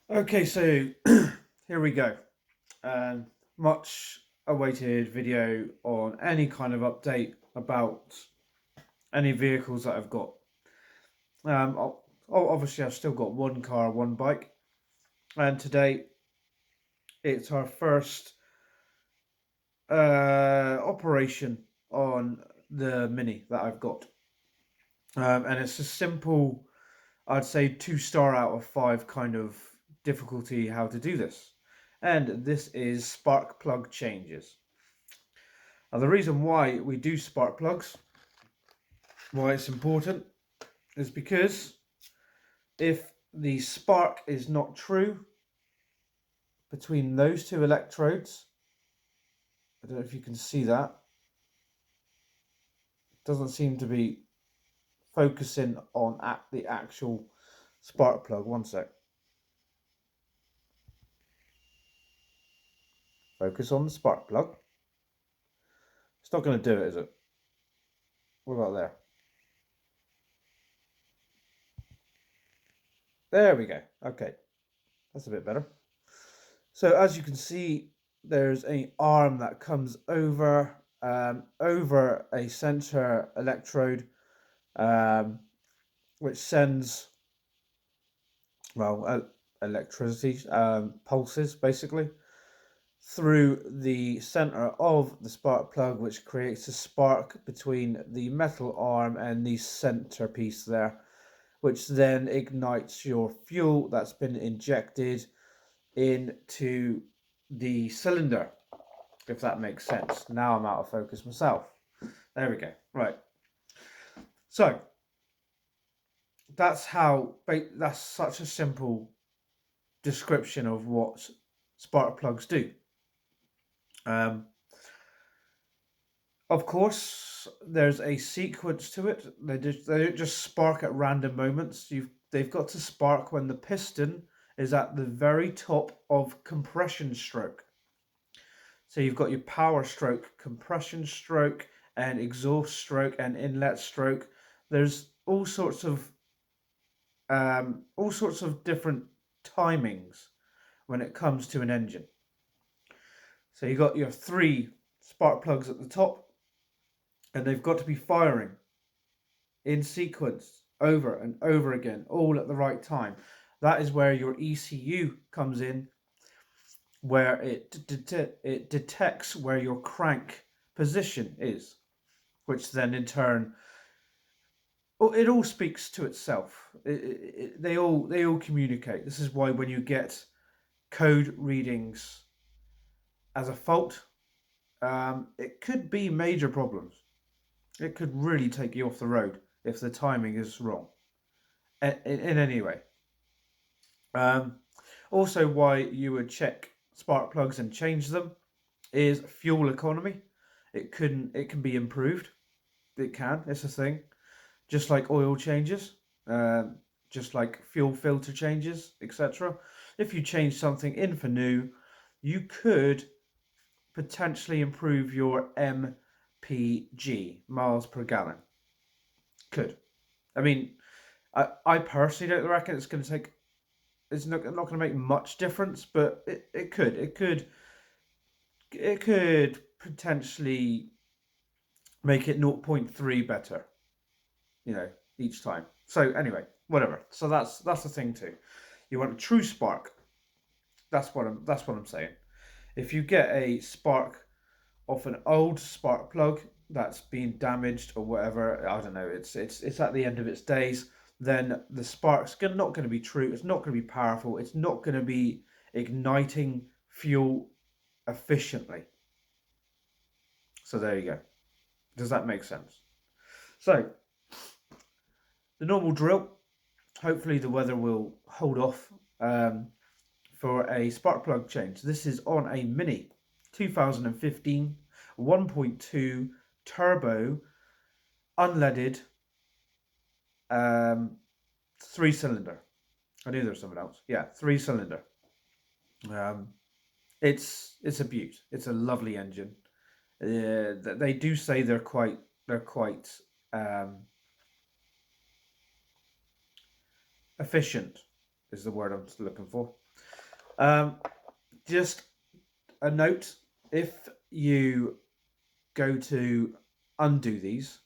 Okay, so here we go. Much awaited video on any kind of update about any vehicles that I've got. Obviously, I've still got one car, one bike, and today it's our first operation on the Mini that I've got. And it's a simple, I'd say 2 star out of 5 kind of difficulty how to do this. And this is spark plug changes. Now, the reason why we do spark plugs, why it's important, is because if the spark is not true between those two electrodes, I don't know if you can see that, it doesn't seem to be focusing on at the actual spark plug. One sec. Focus on the spark plug. It's not going to do it, is it? What about there? There we go. Okay, that's a bit better. So as you can see, there's an arm that comes over a center electrode, um, which sends, well, electricity pulses basically through the center of the spark plug, which creates a spark between the metal arm and the center piece there, which then ignites your fuel that's been injected into the cylinder, if that makes sense. Now I'm out of focus myself. There we go. Right. So that's such a simple description of what spark plugs do. Um, of course, there's a sequence to it. They don't just spark at random moments. They've got to spark when the piston is at the very top of compression stroke. So you've got your power stroke, compression stroke, and exhaust stroke and inlet stroke. There's all sorts of different timings when it comes to an engine. So you've got your 3 spark plugs at the top, and they've got to be firing in sequence over and over again, all at the right time. That is where your ECU comes in, where it detects where your crank position is, which then in turn, it all speaks to itself. They all communicate. This is why when you get code readings as a fault, it could be major problems. It could really take you off the road if the timing is wrong in any way. Um, Also, why you would check spark plugs and change them is fuel economy. It can be improved. It can. It's a thing. Just like oil changes, just like fuel filter changes, etc. If you change something in for new, you could potentially improve your MPG, miles per gallon. Could. I mean, I personally don't reckon it's going to take. It's not going to make much difference, but it could. It could potentially make it zero point 0.3 better, you know, each time. So anyway, whatever. So that's the thing too. You want a true spark. That's what I'm saying. If you get a spark off an old spark plug that's been damaged or whatever, I don't know, it's at the end of its days, then the spark's not going to be true. It's not going to be powerful. It's not going to be igniting fuel efficiently. So there you go. Does that make sense? So the normal drill. Hopefully the weather will hold off for a spark plug change. This is on a Mini 2015 1.2 turbo unleaded 3 cylinder. I knew there was something else. Yeah, 3 cylinder. Um, it's a beaut. It's a lovely engine. They do say they're quite um, efficient is the word I'm looking for. Just a note, if you go to undo these,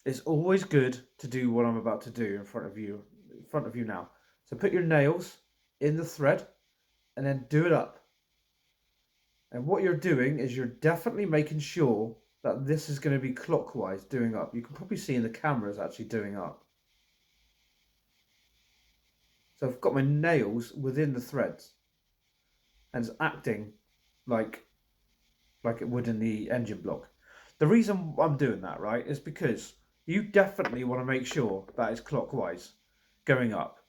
it's always good to do what I'm about to do in front of you now. So put your nails in the thread and then do it up. And what you're doing is you're definitely making sure that this is going to be clockwise doing up. You can probably see in the cameras actually doing up. So I've got my nails within the threads and it's acting like it would in the engine block. The reason I'm doing that, right, is because you definitely want to make sure that it's clockwise going up.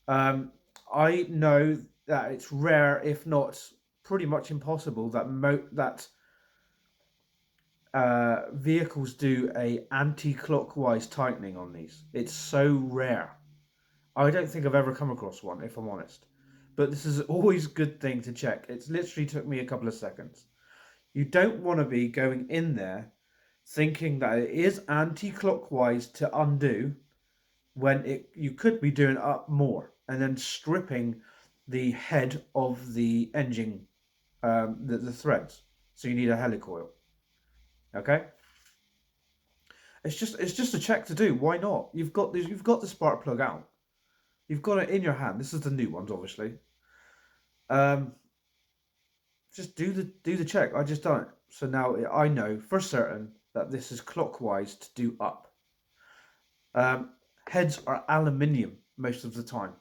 I know that it's rare, if not pretty much impossible, that vehicles do a anti-clockwise tightening on these. It's so rare. I don't think I've ever come across one, if I'm honest. But this is always a good thing to check. It's literally took me a couple of seconds. You don't want to be going in there thinking that it is anti-clockwise to undo when you could be doing up more and then stripping the head of the engine, the threads. So you need a helicoil. Okay. It's just a check to do. Why not? You've got the spark plug out. You've got it in your hand. This is the new ones, obviously. Just do the check. I just done it. So now I know for certain that this is clockwise to do up. Heads are aluminium most of the time,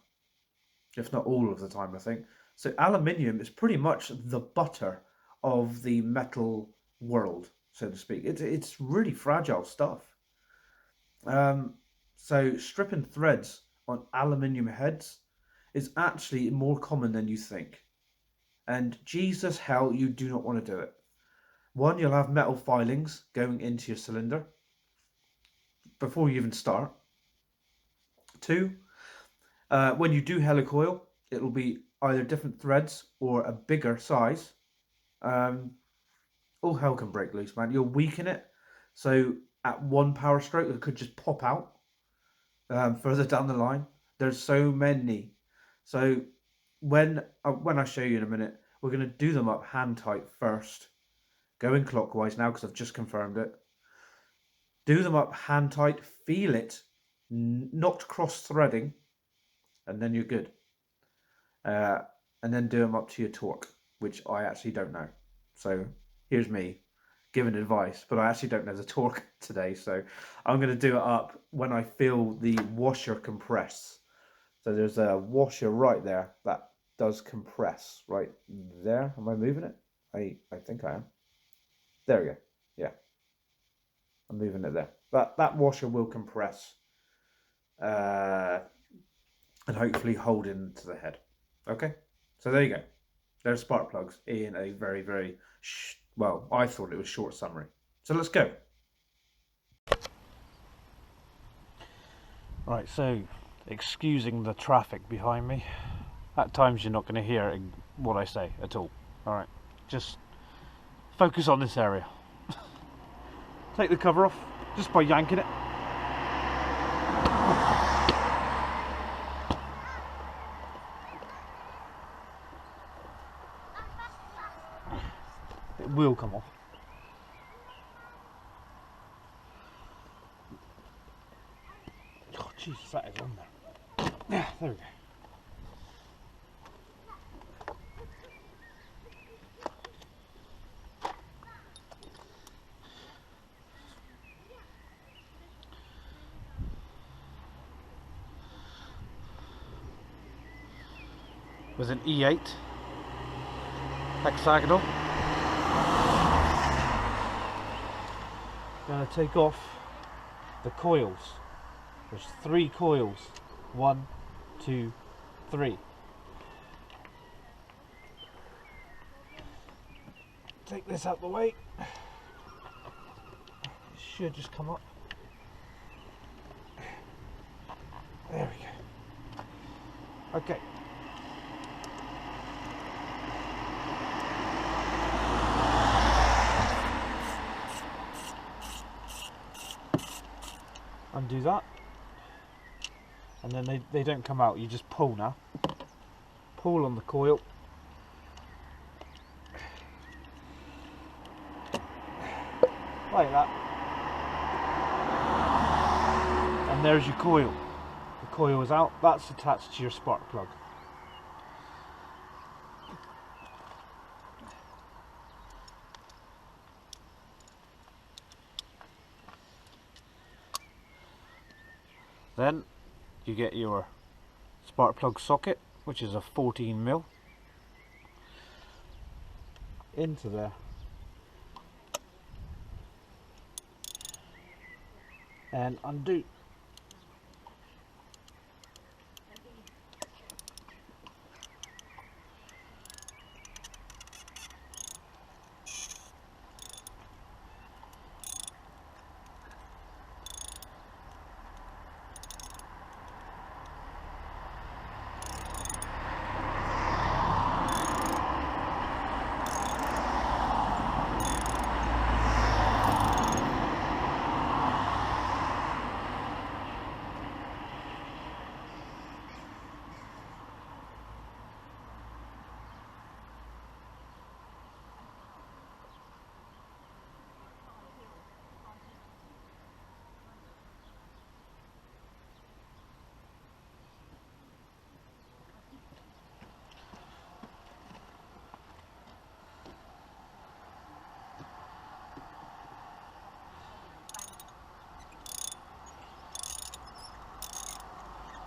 if not all of the time, I think. So aluminium is pretty much the butter of the metal world, so to speak. It's really fragile stuff. So stripping threads on aluminium heads is actually more common than you think. And Jesus hell, you do not want to do it. One, you'll have metal filings going into your cylinder before you even start. Two, when you do helicoil, it'll be either different threads or a bigger size. All hell can break loose, man. You'll weaken it. So at one power stroke, it could just pop out further down the line. There's so many. So when I show you in a minute, we're going to do them up hand tight first. Going clockwise now because I've just confirmed it. Do them up hand tight, feel it, not cross threading, and then you're good. And then do them up to your torque, which I actually don't know. So here's me giving advice, but I actually don't know the torque today. So I'm going to do it up when I feel the washer compress. So there's a washer right there that does compress right there. Am I moving it? I think I am. There we go. Yeah. I'm moving it there. That washer will compress and hopefully hold into the head. Okay? So there you go. There's spark plugs in a very, very, well, I thought it was short summary. So let's go. Right, so excusing the traffic behind me. At times you're not going to hear what I say at all. Alright, just focus on this area. Take the cover off just by yanking it. It will come off. Oh Jesus, that is on there. Yeah, there we go. With an E8 hexagonal. Going to take off the coils. There's 3 coils. 1, 2, 3. Take this out the way. It should just come up. There we go. Okay. Undo that, and then they don't come out. You just pull now, pull on the coil. Like that. And there's your coil. The coil is out, that's attached to your spark plug. Then you get your spark plug socket, which is a 14mm, into there. And undo.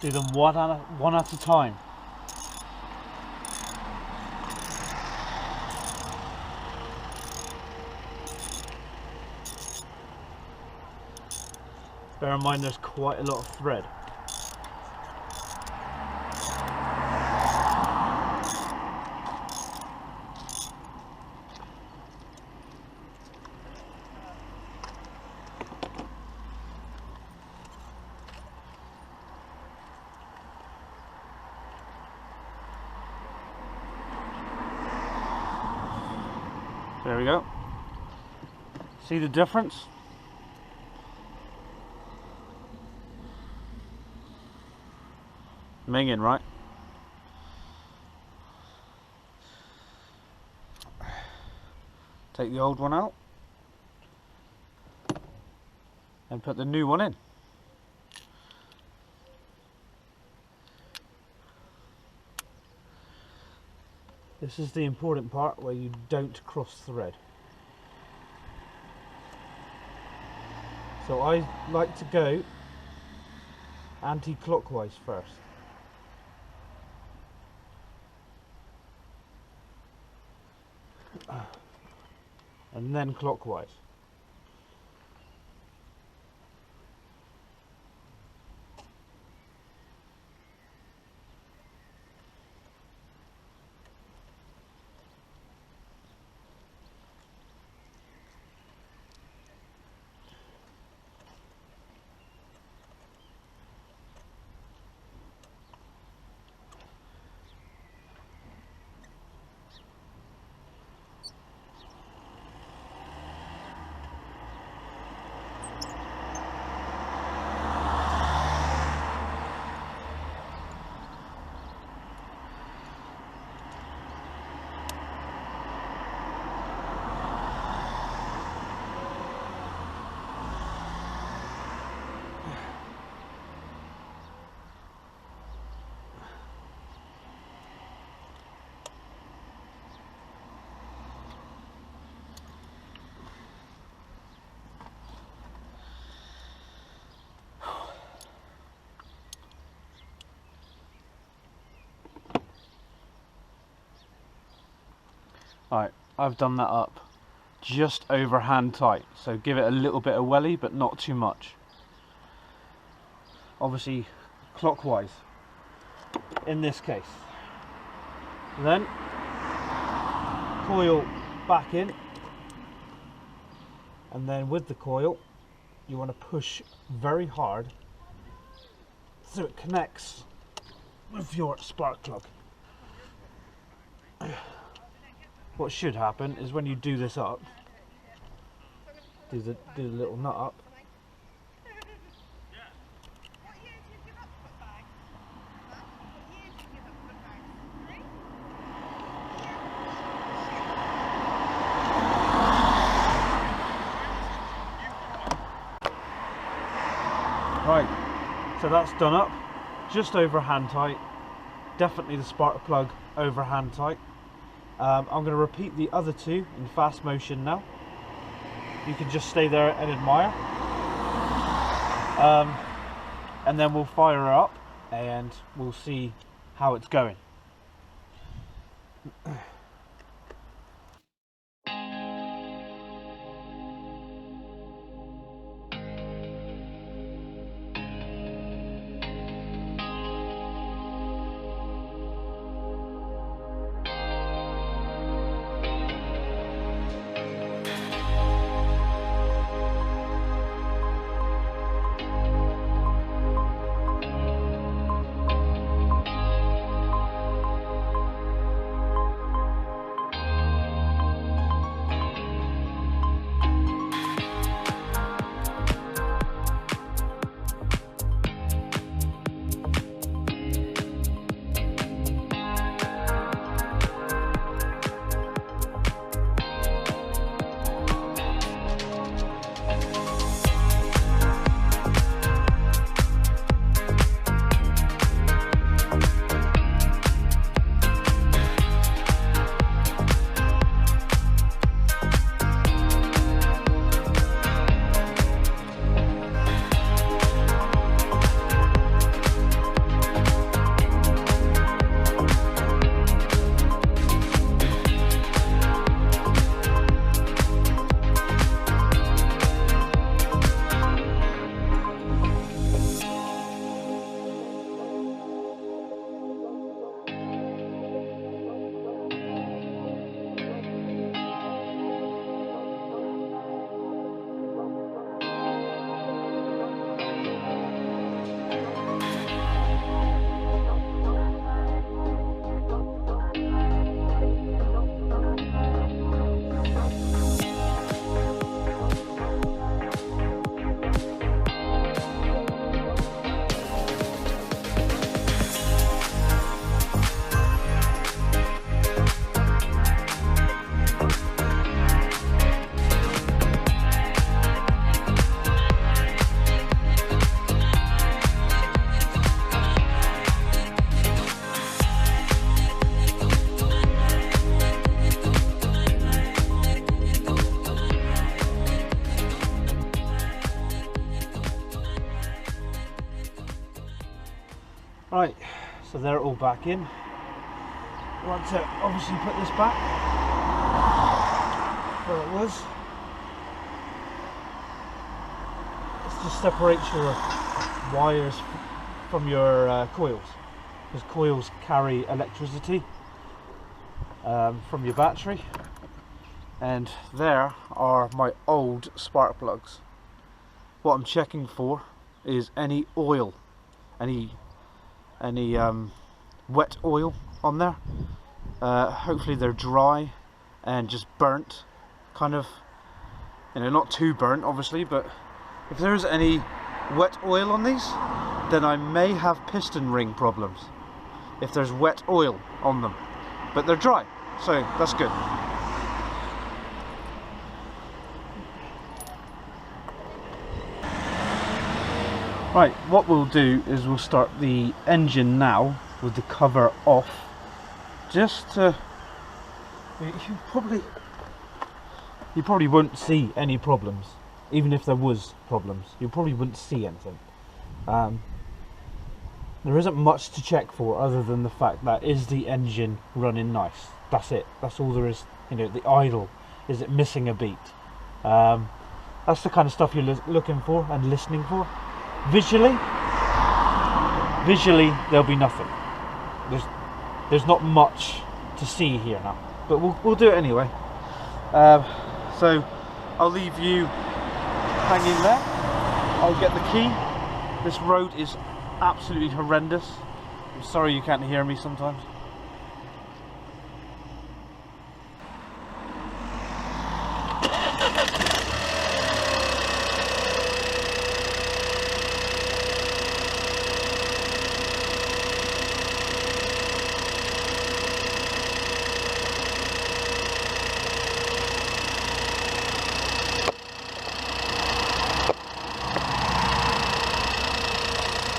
Do them one at a time. Bear in mind there's quite a lot of thread. There we go. See the difference? Minging, right? Take the old one out and put the new one in. This is the important part where you don't cross thread. So I like to go anti-clockwise first. And then clockwise. Right, I've done that up just over hand tight, so give it a little bit of welly but not too much. Obviously clockwise in this case. Then coil back in, and then with the coil you want to push very hard so it connects with your spark plug. What should happen is when you do this up, do the little nut up, So that's done up, just over hand tight. Definitely the spark plug over hand tight. I'm going to repeat the other two in fast motion now. You can just stay there and admire. And then we'll fire her up and we'll see how it's going. Right, so they're all back in. I want to obviously put this back where it was. This just separates your wires from your coils, because coils carry electricity from your battery. And there are my old spark plugs. What I'm checking for is any oil, any wet oil on there. Hopefully they're dry and just burnt, kind of, not too burnt obviously, but if there's any wet oil on these, then I may have piston ring problems if there's wet oil on them, but they're dry, so that's good. Right, what we'll do is we'll start the engine now with the cover off, just to, you probably won't see any problems. Even if there was problems, you probably wouldn't see anything. There isn't much to check for other than the fact that is the engine running nice. That's it, that's all there is. The idle, is it missing a beat? That's the kind of stuff you're looking for and listening for. Visually there'll be nothing. There's not much to see here now, but we'll do it anyway. So I'll leave you hanging there. I'll get the key. This road is absolutely horrendous. I'm sorry you can't hear me sometimes.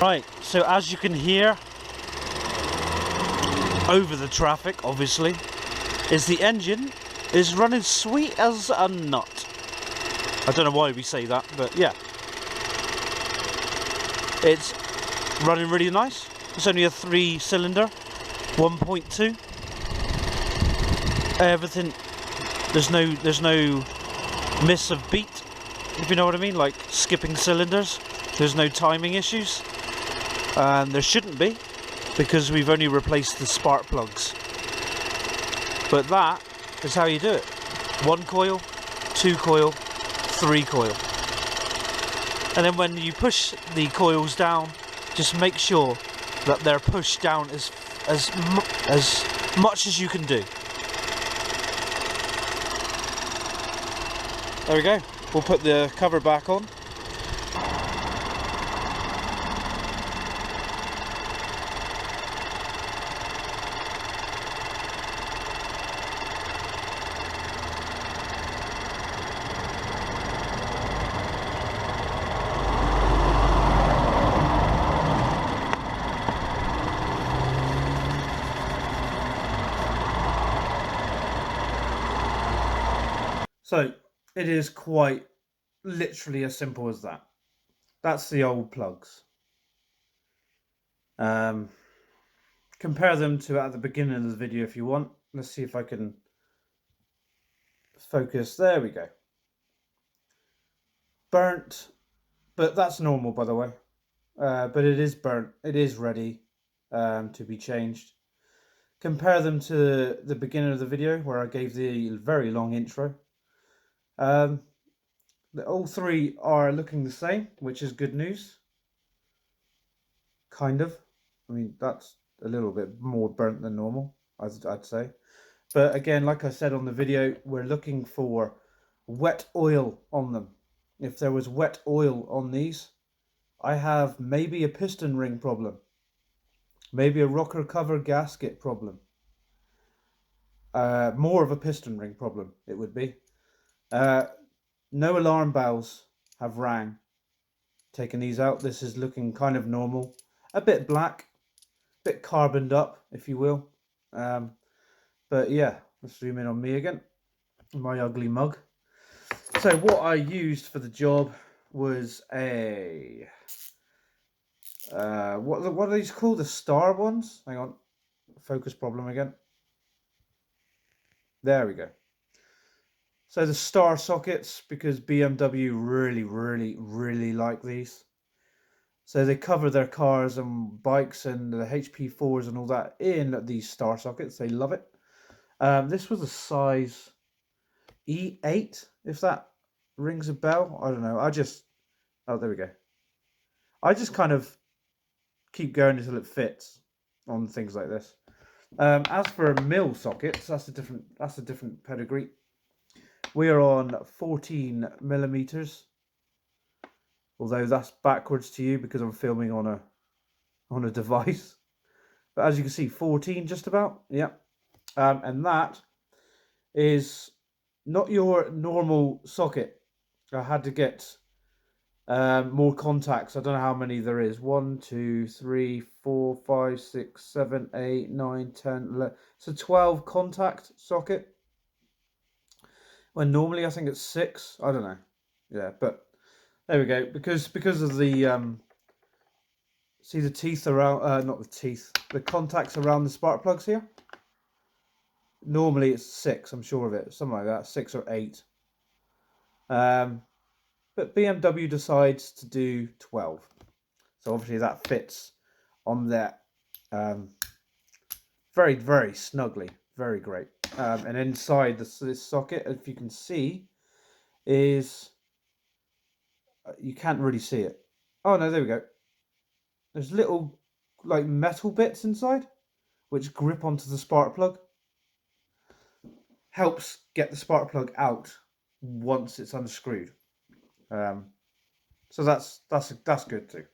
Right, so as you can hear over the traffic, obviously, is the engine is running sweet as a nut. I don't know why we say that, but yeah. It's running really nice. It's only a 3-cylinder, 1.2. Everything, there's no miss of beat, if you know what I mean, like skipping cylinders. There's no timing issues, and there shouldn't be, because we've only replaced the spark plugs. But that is how you do it. 1 coil, 2 coil, 3 coil. And then when you push the coils down, just make sure that they're pushed down as much as you can do. There we go. We'll put the cover back on. So it is quite literally as simple as that. That's the old plugs. Compare them to at the beginning of the video if you want. Let's see if I can focus. There we go. Burnt, but that's normal, by the way. But it is burnt. It is ready to be changed. Compare them to the beginning of the video where I gave the very long intro. All three are looking the same, which is good news. Kind of. I mean, that's a little bit more burnt than normal, I'd say. But again, like I said on the video, we're looking for wet oil on them. If there was wet oil on these, I have maybe a piston ring problem, maybe a rocker cover gasket problem. More of a piston ring problem, it would be. No alarm bells have rang. Taking these out, this is looking kind of normal. A bit black, a bit carboned up, if you will. But yeah, let's zoom in on me again. My ugly mug. So what I used for the job was a... what are these called? The star ones? Hang on. Focus problem again. There we go. So the star sockets, because BMW really like these. So they cover their cars and bikes and the HP4s and all that in these star sockets. They love it. This was a size E8, if that rings a bell. I don't know. Oh, there we go. I just kind of keep going until it fits on things like this. As for mil sockets, that's a different pedigree. We are on 14 millimeters, although that's backwards to you because I'm filming on a device. But as you can see, 14 just about, yeah. And that is not your normal socket. I had to get more contacts. I don't know how many there is. 1, 2, 3, 4, 5, 6, 7, 8, 9, 10, 11. It's a 12 contact socket. When normally I think it's 6. I don't know. Yeah, but there we go. Because of the see the teeth around, not the teeth, the contacts around the spark plugs here. Normally it's 6. I'm sure of it. Something like that, 6 or 8. But BMW decides to do 12. So obviously that fits on there very snugly. Very great. And inside this socket, if you can see, is... you can't really see it. Oh no, there we go. There's little like metal bits inside which grip onto the spark plug. Helps get the spark plug out once it's unscrewed. So that's good too.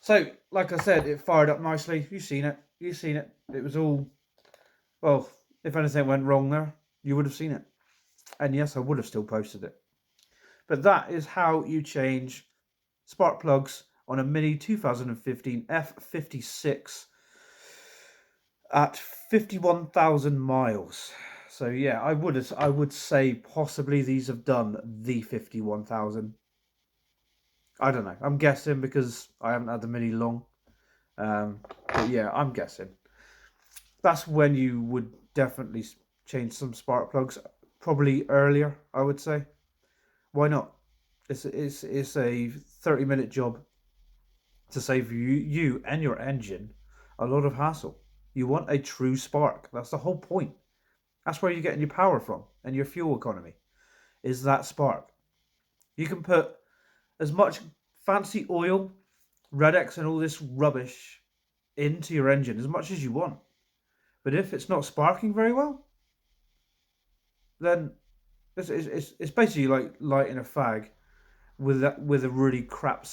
So, like I said, it fired up nicely. You've seen it. It was all... well, if anything went wrong there, you would have seen it. And yes, I would have still posted it. But that is how you change spark plugs on a Mini 2015 F56 at 51,000 miles. So yeah, I would say possibly these have done the 51,000. I don't know. I'm guessing because I haven't had the Mini long. But yeah, I'm guessing. That's when you would definitely change some spark plugs. Probably earlier, I would say. Why not? It's a 30-minute job to save you and your engine a lot of hassle. You want a true spark. That's the whole point. That's where you're getting your power from and your fuel economy. Is that spark? You can put as much fancy oil, Red-X, and all this rubbish into your engine as much as you want. But if it's not sparking very well, then it's basically like lighting a fag with a really crap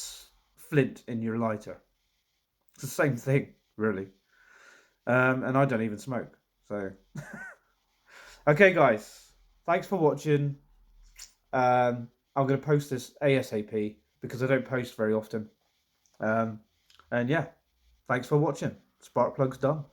flint in your lighter. It's the same thing, really. And I don't even smoke. So, okay, guys, thanks for watching. I'm going to post this ASAP because I don't post very often. And yeah, thanks for watching. Spark plug's done.